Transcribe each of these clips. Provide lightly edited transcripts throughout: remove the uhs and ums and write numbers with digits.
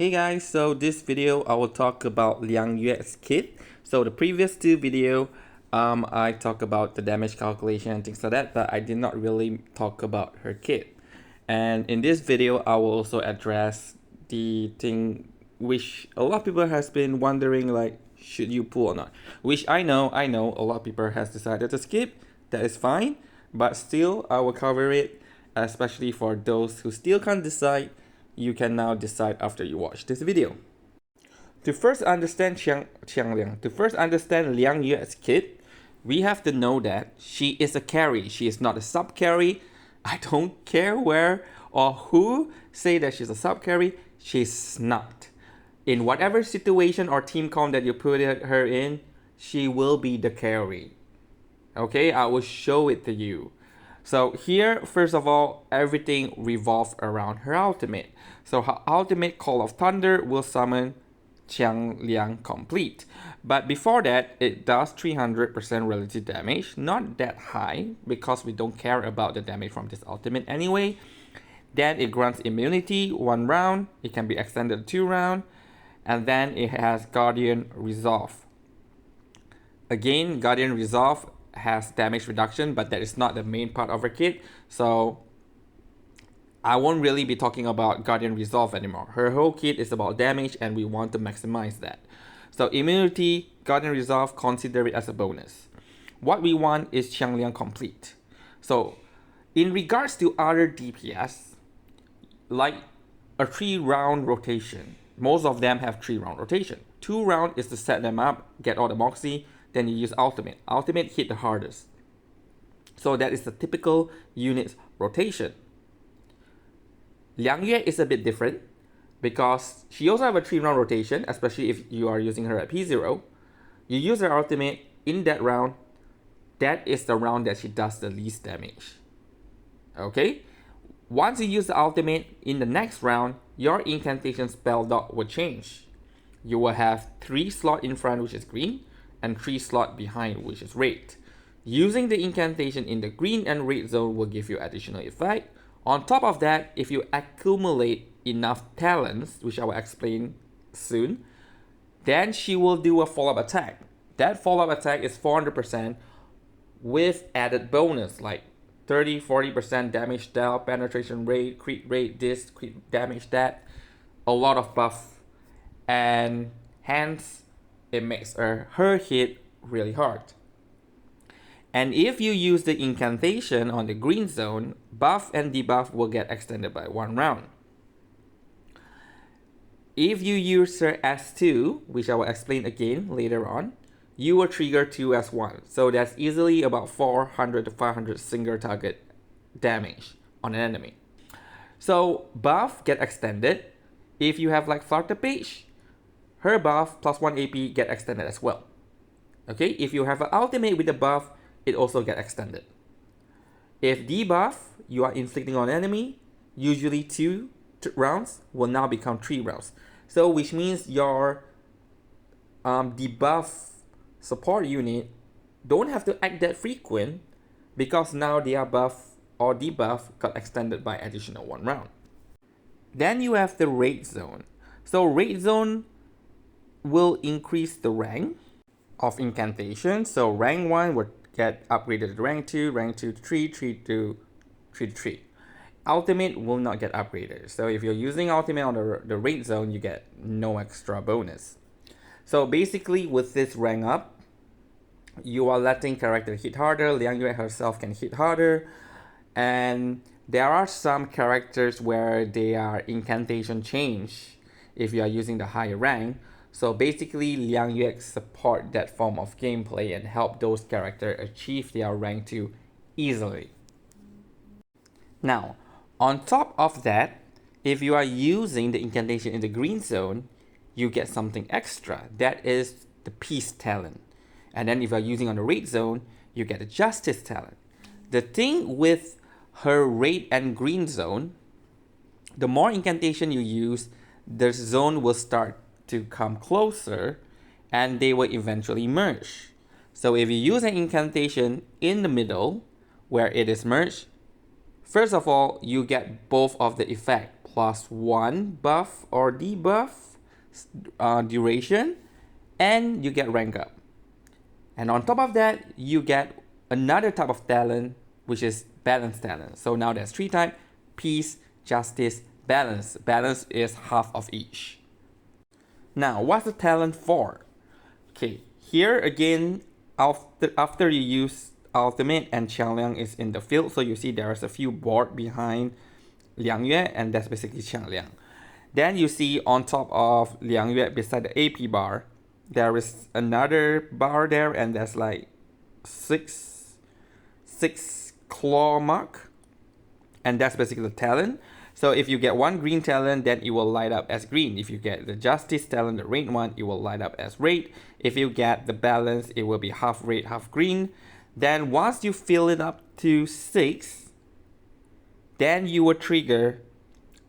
Hey guys, so this video I will talk about Liang Yue's kit. So the previous two video, I talked about the damage calculation and things like that, but I did not really talk about her kit. And in this video, I will also address the thing which a lot of people has been wondering, like, should you pull or not? Which I know a lot of people has decided to skip. That is fine, but still I will cover it, especially for those who still can't decide. You can now decide after you watch this video. To first understand Liang Yue's kit, we have to know that she is a carry. She is not a sub carry. I don't care where or who say that she's a sub carry. She's not. In whatever situation or team comp that you put her in, she will be the carry. Okay, I will show it to you. So here, first of all, everything revolves around her ultimate. So her ultimate Call of Thunder will summon Liang complete. But before that, it does 300% relative damage. Not that high, because we don't care about the damage from this ultimate anyway. Then it grants immunity 1 round. It can be extended to 2 rounds. And then it has Guardian Resolve. Again, Guardian Resolve has damage reduction, but that is not the main part of her kit, so I won't really be talking about Guardian Resolve anymore. Her whole kit is about damage and we want to maximize that. So immunity, Guardian Resolve, consider it as a bonus. What we want is Liang complete. So in regards to other DPS, like a 3-round rotation, most of them have 3-round rotation. 2 round is to set them up, get all the Moxie, then you use ultimate. Ultimate hit the hardest. So that is the typical unit rotation. Liang Yue is a bit different because she also have a 3-round rotation, especially if you are using her at P0. You use her ultimate in that round. That is the round that she does the least damage. Okay? Once you use the ultimate in the next round, your incantation spell dot will change. You will have 3 slots in front, which is green, and 3 slots behind, which is red. Using the incantation in the green and red zone will give you additional effect. On top of that, if you accumulate enough talents, which I will explain soon, then she will do a follow-up attack. That follow-up attack is 400% with added bonus like 30-40% damage dealt, penetration rate, crit rate, this, crit damage that, a lot of buff, and hence it makes her hit really hard. And if you use the incantation on the green zone, buff and debuff will get extended by 1 round. If you use her S2, which I will explain again later on, you will trigger 2S1. So that's easily about 400 to 500 single target damage on an enemy. So buff get extended. If you have like Flutter Page, her buff plus 1 AP get extended as well. Okay, if you have an ultimate with the buff, it also get extended. If debuff you are inflicting on enemy, usually 2 rounds will now become 3 rounds. So which means your debuff support unit don't have to act that frequent because now their buff or debuff got extended by additional 1 round. Then you have the raid zone. So raid zone will increase the rank of incantation. So rank 1 would get upgraded to rank 2, rank 2 to 3, 3 to 3. Ultimate will not get upgraded. So if you're using ultimate on the raid zone, you get no extra bonus. So basically with this rank up, you are letting character hit harder. Liang Yue herself can hit harder. And there are some characters where their incantation change if you are using the higher rank. So basically, Liang Yue support that form of gameplay and help those characters achieve their rank 2 easily. Now, on top of that, if you are using the incantation in the green zone, you get something extra. That is the Peace Talon. And then if you are using on the red zone, you get the Justice Talon. The thing with her red and green zone, the more incantation you use, the zone will start to come closer and they will eventually merge. So if you use an incantation in the middle where it is merged, first of all, you get both of the effect, +1 buff or debuff duration, and you get rank up. And on top of that, you get another type of talent, which is balance talent. So now there's 3 types: peace, justice, balance. Balance is half of each. Now, what's the talent for? Okay, here again, after you use ultimate and Liang is in the field, so you see there's a few board behind Liang Yue, and that's basically Liang. Then you see on top of Liang Yue, beside the AP bar, there is another bar there, and there's like six claw mark, and that's basically the talent. So if you get one green talent, then it will light up as green. If you get the justice talent, the red one, it will light up as red. If you get the balance, it will be half red, half green. Then once you fill it up to 6, then you will trigger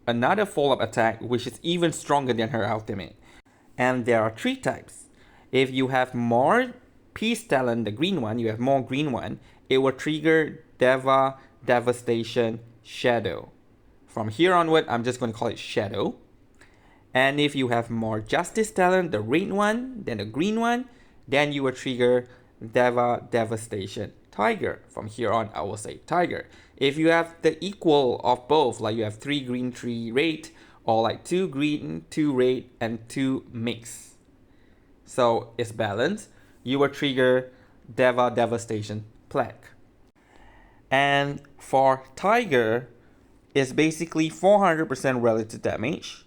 another follow-up attack, which is even stronger than her ultimate. And there are 3 types. If you have more peace talent, the green one, you have more green one, it will trigger Deva, Devastation, Shadow. From here onward, I'm just going to call it Shadow. And if you have more justice talent, the red one, than the green one, then you will trigger Deva, Devastation, Tiger. From here on, I will say Tiger. If you have the equal of both, like you have 3 green, 3 red, or like 2 green, 2 red, and 2 mix, so it's balanced, you will trigger Deva, Devastation, Plague. And for Tiger, it's basically 400% relative damage,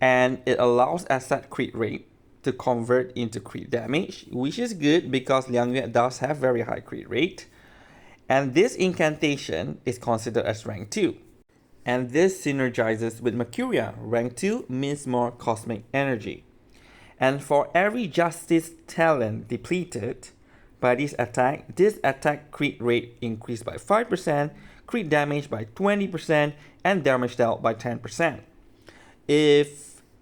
and it allows asset crit rate to convert into crit damage, which is good because Liang Yue does have very high crit rate. And this incantation is considered as rank 2. And this synergizes with Mercuria. Rank 2 means more cosmic energy. And for every justice talent depleted by this attack crit rate increased by 5%, crit damage by 20%, and damage dealt by 10%.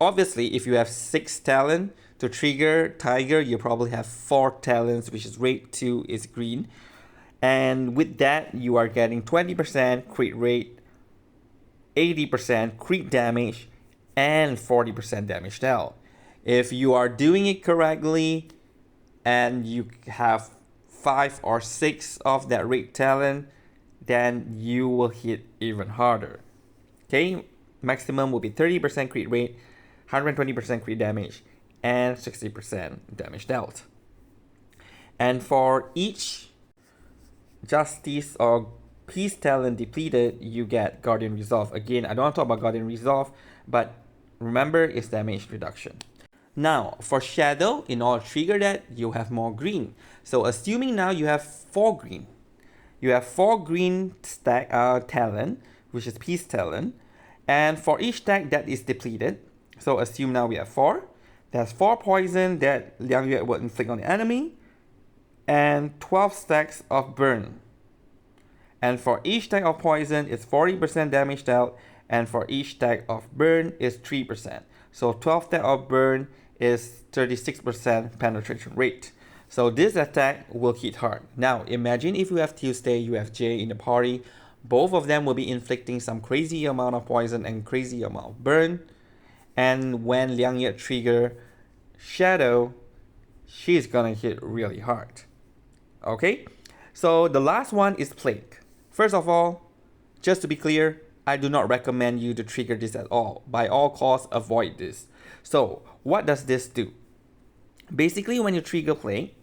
Obviously, if you have 6 talent to trigger Tiger, you probably have 4 talents, which is red, 2 is green. And with that, you are getting 20% crit rate, 80% crit damage, and 40% damage dealt. If you are doing it correctly and you have 5 or 6 of that red talent, then you will hit even harder. Okay, maximum will be 30% crit rate, 120% crit damage, and 60% damage dealt. And for each justice or peace talent depleted, you get Guardian Resolve. Again, I don't want to talk about Guardian Resolve, but remember, it's damage reduction. Now, for Shadow, in order to trigger that, you have more green. So assuming now you have 4 green. You have 4 green stack talent, which is peace talent. And for each stack that is depleted, so assume now we have 4. There's 4 poison that Liang Yue will inflict on the enemy, and 12 stacks of burn. And for each stack of poison, it's 40% damage dealt, and for each stack of burn is 3%. So 12 stack of burn is 36% penetration rate. So this attack will hit hard. Now imagine if you have Tuesday, you have Jay in the party, both of them will be inflicting some crazy amount of poison and crazy amount of burn. And when Liang Yue trigger Shadow, she's gonna hit really hard. Okay, so the last one is Plague. First of all, just to be clear, I do not recommend you to trigger this at all. By all costs, avoid this. So what does this do? Basically, when you trigger Plague,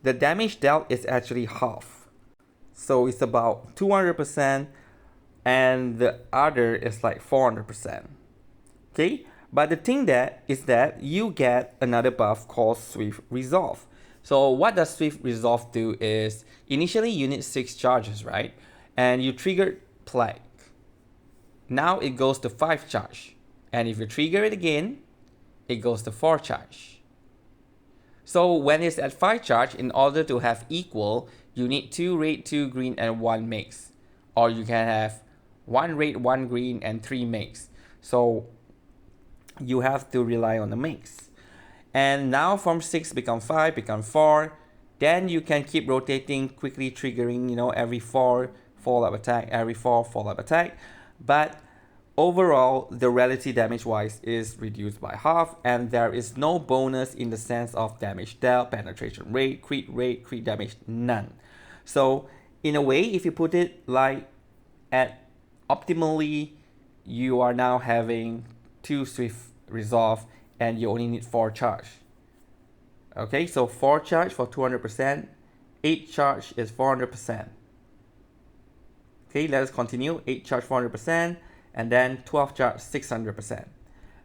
the damage dealt is actually half. So it's about 200%, and the other is like 400%. Okay, but the thing is that you get another buff called Swift Resolve. So what does Swift Resolve do is, initially you need 6 charges, right? And you trigger Plague. Now it goes to 5 charge. And if you trigger it again, it goes to 4 charge. So when it's at 5 charge, in order to have equal, you need 2 red, 2 green, and 1 mix. Or you can have 1 red, 1 green, and 3 mix. So you have to rely on the mix. And now from 6 become 5, become 4. Then you can keep rotating, quickly triggering, every 4 follow-up attack, every 4 follow-up attack. But overall, the relative damage wise is reduced by half, and there is no bonus in the sense of damage dealt, penetration rate, crit damage, none. So in a way, if you put it like at optimally, you are now having 2 swift resolve and you only need 4 charge. Okay, so 4 charge for 200%, 8 charge is 400%. Okay, let us continue. 8 charge 400%, and then 12 charge 600%.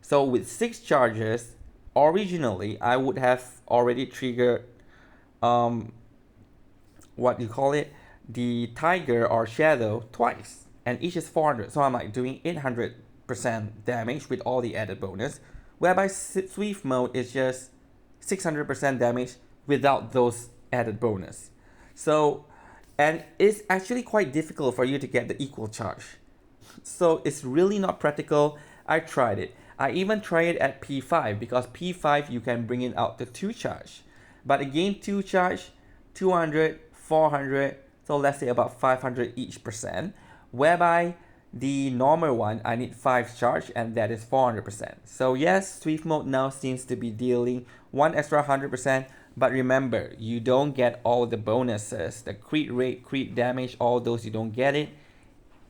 So with 6 charges, originally I would have already triggered what you call it, the tiger or shadow twice, and each is 400. So I'm like doing 800% damage with all the added bonus, whereby swift mode is just 600% damage without those added bonus. So, and it's actually quite difficult for you to get the equal charge. So it's really not practical. I tried it. I even tried it at P5 because P5 you can bring it out to 2 charge. But again, 2 charge, 200, 400, so let's say about 500 each percent, whereby the normal one I need 5 charge and that is 400%. So yes, swift mode now seems to be dealing 1 extra 100%, but remember, you don't get all the bonuses, the crit rate, crit damage, all those you don't get it.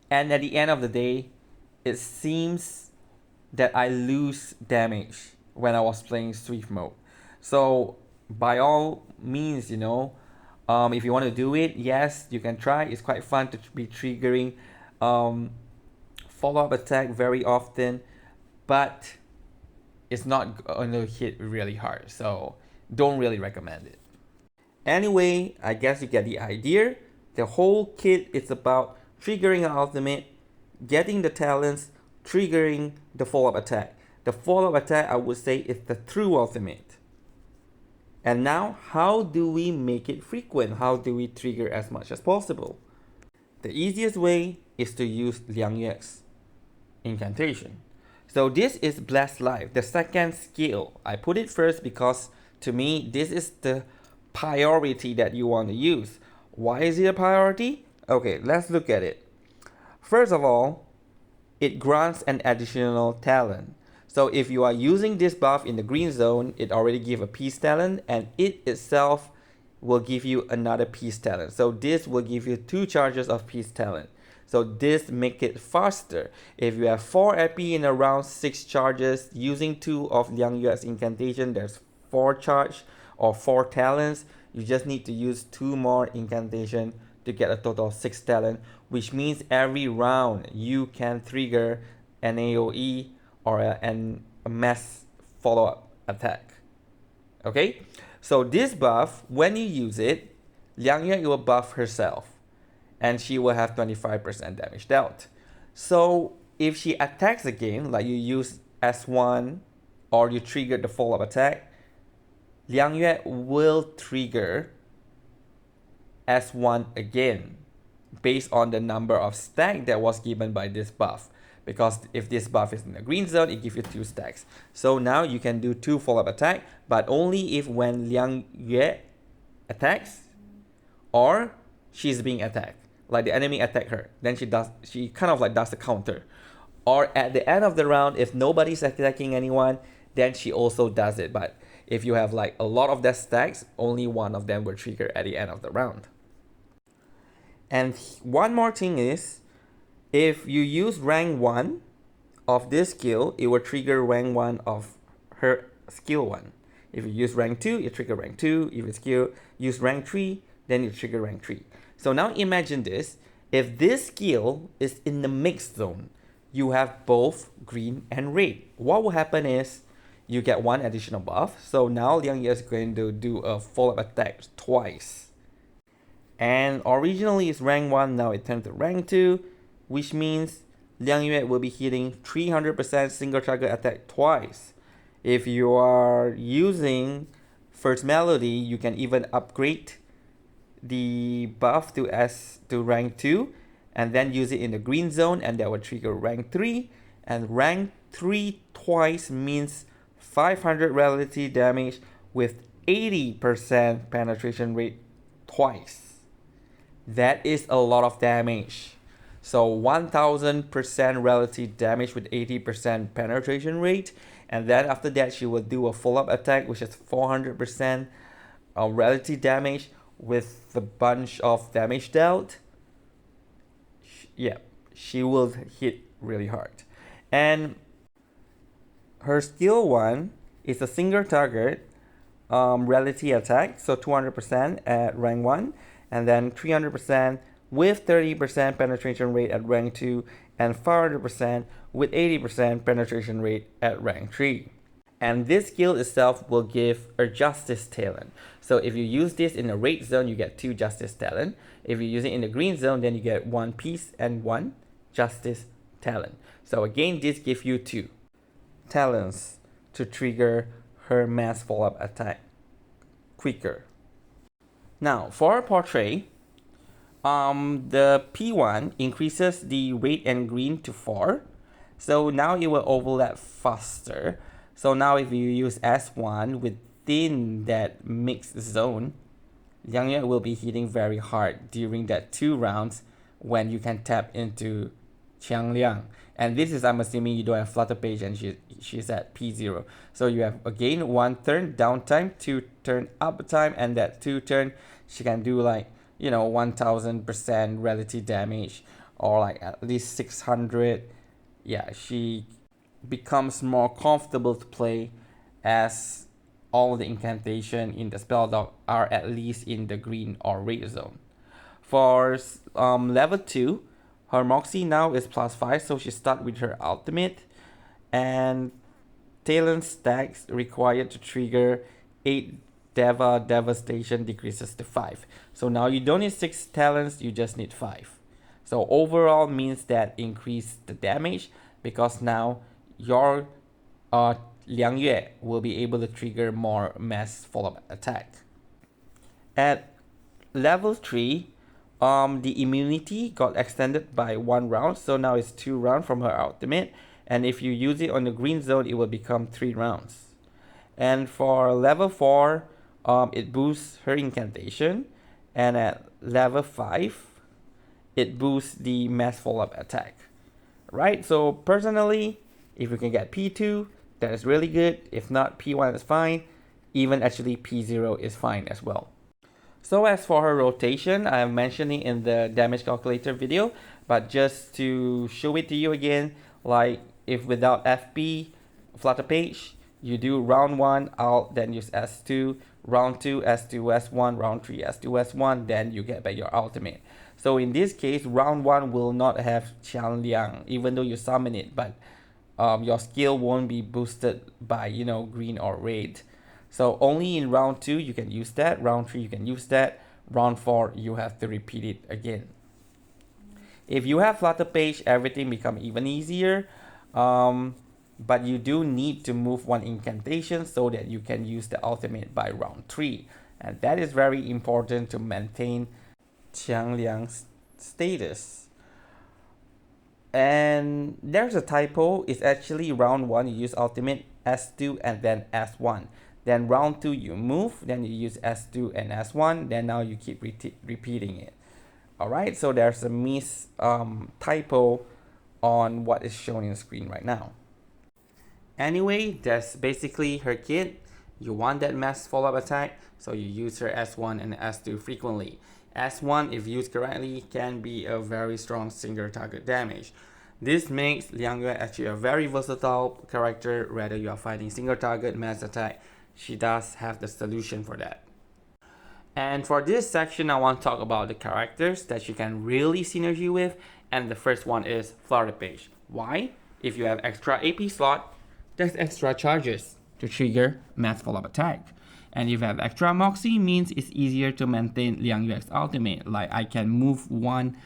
And at the end of the day, it seems that I lose damage when I was playing swift mode. So by all means, if you want to do it, yes, you can try. It's quite fun to be triggering follow-up attack very often, but it's not going to hit really hard. So don't really recommend it. Anyway, I guess you get the idea. The whole kit is about triggering an ultimate, getting the talents, triggering the follow-up attack. The follow-up attack, I would say, is the true ultimate. And now, how do we make it frequent? How do we trigger as much as possible? The easiest way is to use Liang's incantation. So this is Blessed Life, the second skill. I put it first because to me, this is the priority that you want to use. Why is it a priority? Okay, let's look at it. First of all, it grants an additional talent. So if you are using this buff in the green zone, it already gives a peace talent, and it itself will give you another peace talent. So this will give you 2 charges of peace talent. So this make it faster. If you have 4 AP in around 6 charges, using 2 of Liang Yue's incantation, there's 4 charge or 4 talents. You just need to use 2 more incantation to get a total of 6 talent, which means every round you can trigger an AoE or a mass follow-up attack. Okay, so this buff, when you use it, Liang Yue will buff herself, and she will have 25% damage dealt. So if she attacks again, like you use S1 or you trigger the follow-up attack, Liang Yue will trigger S1 again based on the number of stack that was given by this buff. Because if this buff is in the green zone, it gives you 2 stacks. So now you can do 2 follow-up attack, but only if when Liang Yue attacks or she's being attacked. Like the enemy attack her, then she kind of like does the counter. Or at the end of the round, if nobody's attacking anyone, then she also does it. But if you have like a lot of that stacks, only one of them will trigger at the end of the round. And one more thing is, if you use rank 1 of this skill, it will trigger rank 1 of her skill 1. If you use rank 2, it trigger rank 2. If you use rank 3, then you trigger rank 3. So now imagine this. If this skill is in the mixed zone, you have both green and red. What will happen is you get 1 additional buff. So now Liang Yue is going to do a follow-up attack twice. And originally it's rank 1, now it turned to rank 2, which means Liang Yue will be hitting 300% single target attack twice. If you are using First Melody, you can even upgrade the buff to rank 2 and then use it in the green zone, and that will trigger rank 3. And rank 3 twice means 500 relative damage with 80% penetration rate twice. That is a lot of damage. So 1000% relative damage with 80% penetration rate. And then after that, she will do a follow-up attack, which is 400% relative damage with the bunch of damage dealt. Yeah, she will hit really hard. And her skill 1 is a single target relative attack, so 200% at rank 1, and then 300% with 30% penetration rate at rank 2, and 500% with 80% penetration rate at rank 3. And this skill itself will give a Justice Talon. So if you use this in the red zone, you get 2 Justice Talon. If you use it in the green zone, then you get 1 Peace and 1 Justice Talon. So again, this gives you 2 talents to trigger her mass follow-up attack quicker. Now for Portray, the P1 increases the red and green to 4. So now it will overlap faster. So now if you use S1 within that mixed zone, Liang Yue will be hitting very hard during that 2 rounds when you can tap into Qiang Liang. And this is, I'm assuming you don't have Flutter Page and she's at P0. So you have again 1 turn downtime, 2 turn uptime, and that 2 turn she can do like, 1000% relative damage or like at least 600. Yeah, she becomes more comfortable to play as all the incantation in the spell dock are at least in the green or red zone. For level 2, her Moxie now is +5, so she starts with her ultimate, and Talon stacks required to trigger 8 Deva Devastation decreases to 5. So now you don't need 6 talents, you just need 5. So overall means that increase the damage because now your Liang Yue will be able to trigger more mass follow-up attack. At level 3, the immunity got extended by 1 round, so now it's 2 rounds from her ultimate, and if you use it on the green zone, it will become 3 rounds. And for level 4, it boosts her incantation, and at level 5, it boosts the mass follow-up attack. Right, so personally, if you can get P2, that is really good. If not, P1 is fine. Even actually P0 is fine as well. So as for her rotation, I am mentioning in the damage calculator video, but just to show it to you again, like if without FP, Flutter Page, you do round 1 alt, then use S2, round 2 S2 S1, round 3 S2 S1, then you get back your ultimate. So in this case, round 1 will not have Qiang Liang, even though you summon it, but your skill won't be boosted by, green or red. So only in round 2 you can use that, round 3 you can use that, round 4 you have to repeat it again. If you have Flutter Page, everything becomes even easier, but you do need to move 1 incantation so that you can use the ultimate by round 3. And that is very important to maintain Qiang Liang's status. And there's a typo, it's actually round 1 you use ultimate, S2 and then S1. Then round 2 you move, then you use S2 and S1, then now you keep repeating it. Alright, so there's a typo on what is shown in the screen right now. Anyway, that's basically her kit. You want that mass follow-up attack, so you use her S1 and S2 frequently. S1, if used correctly, can be a very strong single target damage. This makes Liang Yue actually a very versatile character. Whether you are fighting single target mass attack, she does have the solution for that. And for this section, I want to talk about the characters that she can really synergy with, and the first one is Flutter Page. Why? If you have extra AP slot, there's extra charges to trigger mass follow-up attack. And if you have extra Moxie, means it's easier to maintain Liang Yue's ultimate. Like I can move 1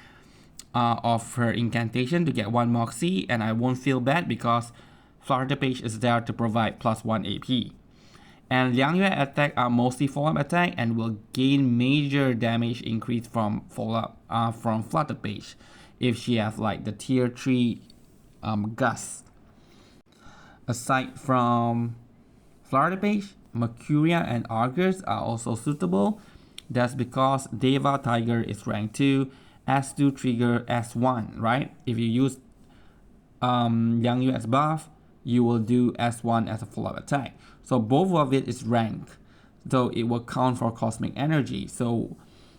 of her incantation to get 1 Moxie, and I won't feel bad because Flutter Page is there to provide +1 AP. And Liang Yue attack are mostly follow-up attack and will gain major damage increase from from Flutter Page if she has like the tier 3 Gust. Aside from Flutter Page, Mercuria and Argus are also suitable. That's because Deva Tiger is rank 2 S2 trigger S1, right? If you use Liang Yue as buff, you will do S1 as a follow-up attack. So both of it is rank. So it will count for cosmic energy. So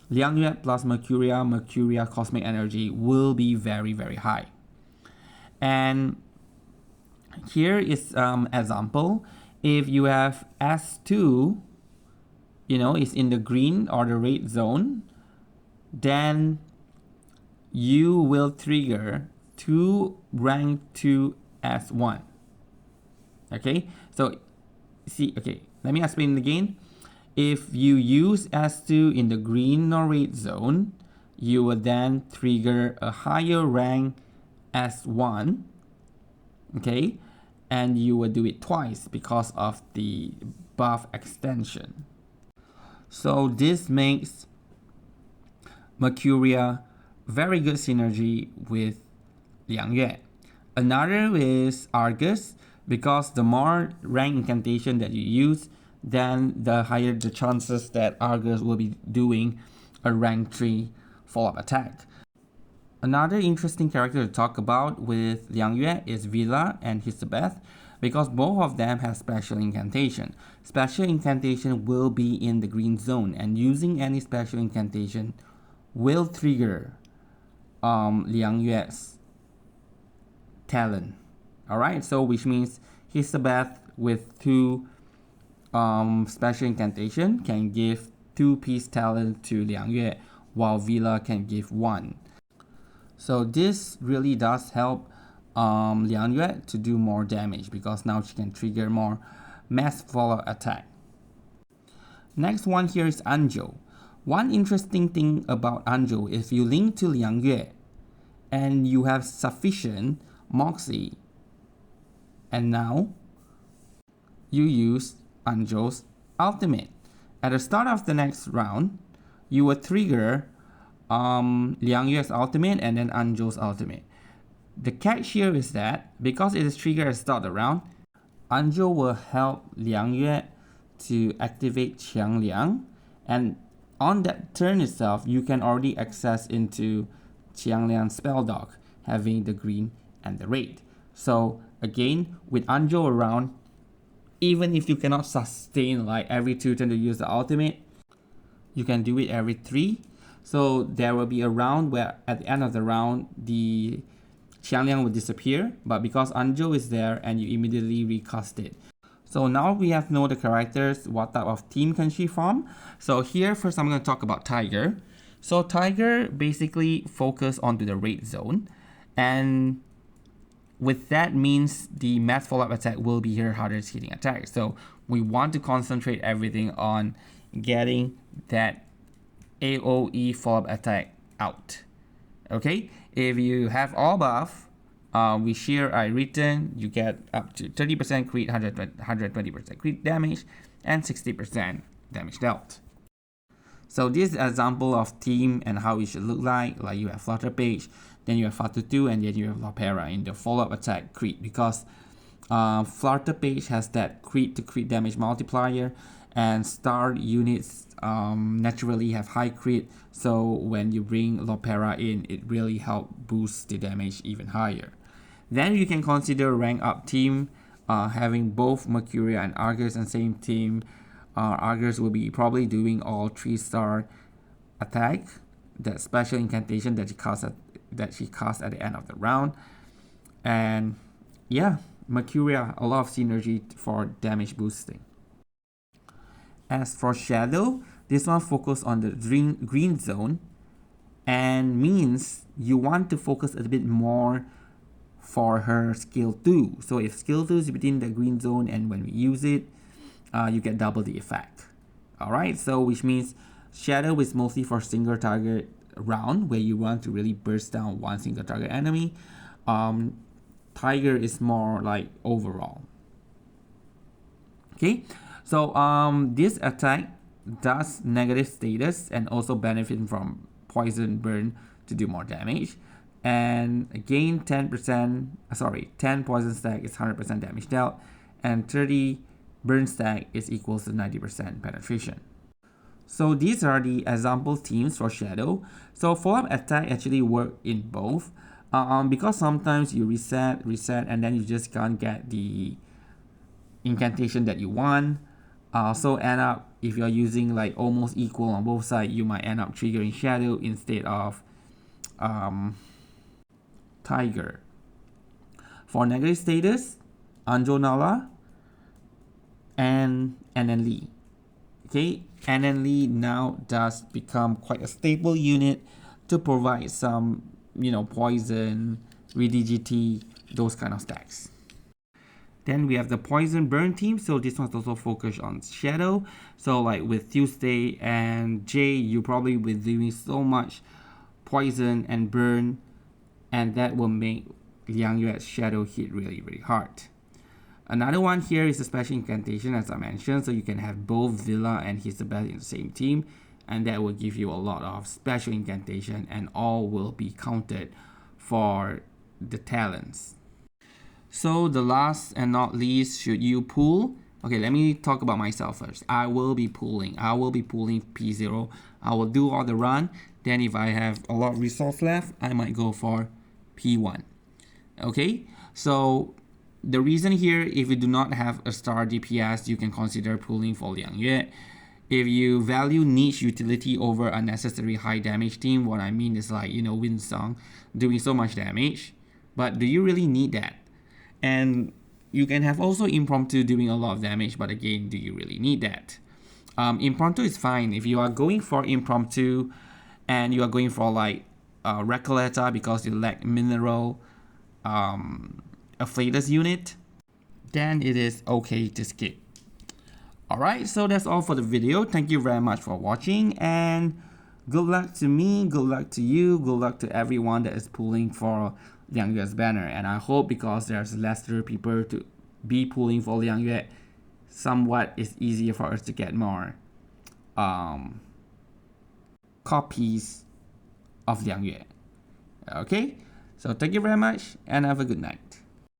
Liang Yue plus Mercuria cosmic energy will be very, very high. And here is example. If you have S2, is in the green or the red zone, then you will trigger 2 rank 2 S1. Okay, so see, okay, let me explain again. If you use S2 in the green or red zone, you will then trigger a higher rank S1, okay, and you will do it twice because of the buff extension. So this makes Mercuria very good synergy with Liang Yue. Another is Argus, because the more rank incantation that you use, then the higher the chances that Argus will be doing a rank 3 follow-up attack. Another interesting character to talk about with Liang Yue is Villa and Elizabeth, because both of them have special incantation. Special incantation will be in the green zone, and using any special incantation will trigger Liang Yue's Talon. Alright, so which means Elizabeth with 2 special incantation can give 2-piece Talon to Liang Yue, while Villa can give 1. So this really does help Liang Yue to do more damage, because now she can trigger more mass follow attack. Next one here is Anzhou. One interesting thing about Anzhou is if you link to Liang Yue and you have sufficient Moxie, and now you use Anzhou's ultimate. At the start of the next round, you will trigger Liang Yue's ultimate and then Anzhou's ultimate. The catch here is that because it is triggered at the start of the round, Anzhou will help Liang Yue to activate Qiang Liang, and on that turn itself, you can already access into Qiang Liang's spell dock, having the green and the red. So again, with Anzhou around, even if you cannot sustain like every 2 turns to use the ultimate, you can do it every 3. So there will be a round where at the end of the round, the Qiang Liang will disappear, but because Anzhou is there and you immediately recast it. So now we have know the characters, what type of team can she form. So here first I'm going to talk about Tiger. So Tiger basically focus onto the red zone, and with that means the mass follow-up attack will be her hardest hitting attack. So we want to concentrate everything on getting that AoE follow-up attack out. Okay, if you have all buff, we share I written, you get up to 30% crit, 120% crit damage, and 60% damage dealt. So this is an example of team and how it should look like you have Flutter Page, then you have Fatu2, and then you have Lopera in the follow-up attack crit, because Flutter Page has that crit to crit damage multiplier, and star units naturally have high crit, so when you bring Lopera in, it really helps boost the damage even higher. Then you can consider rank up team, having both Mercuria and Argus in the same team. Argus will be probably doing all 3-star attack, that special incantation that she casts at the end of the round. And yeah, Mercuria, a lot of synergy for damage boosting. As for Shadow, this one focus on the green zone, and means you want to focus a bit more for her skill 2. So if skill 2 is within the green zone and when we use it, you get double the effect. Alright, so which means Shadow is mostly for single target round where you want to really burst down one single target enemy. Tiger is more like overall. Okay, so this attack does negative status and also benefit from poison burn to do more damage. And again, 10 poison stack is 100% damage dealt, and 30 burn stack is equals to 90% penetration. So these are the example teams for Shadow. So follow-up attack actually work in both. Because sometimes you reset, and then you just can't get the incantation that you want. So end up, if you're using like almost equal on both sides, you might end up triggering Shadow instead of Tiger. For negative status, Anjo Nala and then Lee. Okay, and then Lee now does become quite a stable unit to provide some, poison, rigidity, those kind of stacks. Then we have the poison burn team. So this one's also focused on Shadow. So like with Tuesday and Jay, you probably be doing so much poison and burn, and that will make Liang Yue's Shadow hit really, really hard. Another one here is a special incantation, as I mentioned, so you can have both Villa and Isabel in the same team, and that will give you a lot of special incantation, and all will be counted for the talents. So the last and not least, should you pull? Okay, let me talk about myself first. I will be pulling P0. I will do all the run. Then if I have a lot of resource left, I might go for P1. Okay, so the reason here, if you do not have a star DPS, you can consider pulling for Liang Yue. If you value niche utility over unnecessary high damage team, what I mean is like, Winsong doing so much damage, but do you really need that? And you can have also impromptu doing a lot of damage, but again, do you really need that? Impromptu is fine if you are going for impromptu and you are going for like Recoleta because you lack mineral, a flatus unit, then it is okay to skip. Alright, so that's all for the video. Thank you very much for watching, and good luck to me, good luck to you, good luck to everyone that is pulling for Liang Yue's banner. And I hope, because there's lesser people to be pulling for Liang Yue, somewhat it's easier for us to get more copies of Liang Yue. Okay, so thank you very much and have a good night.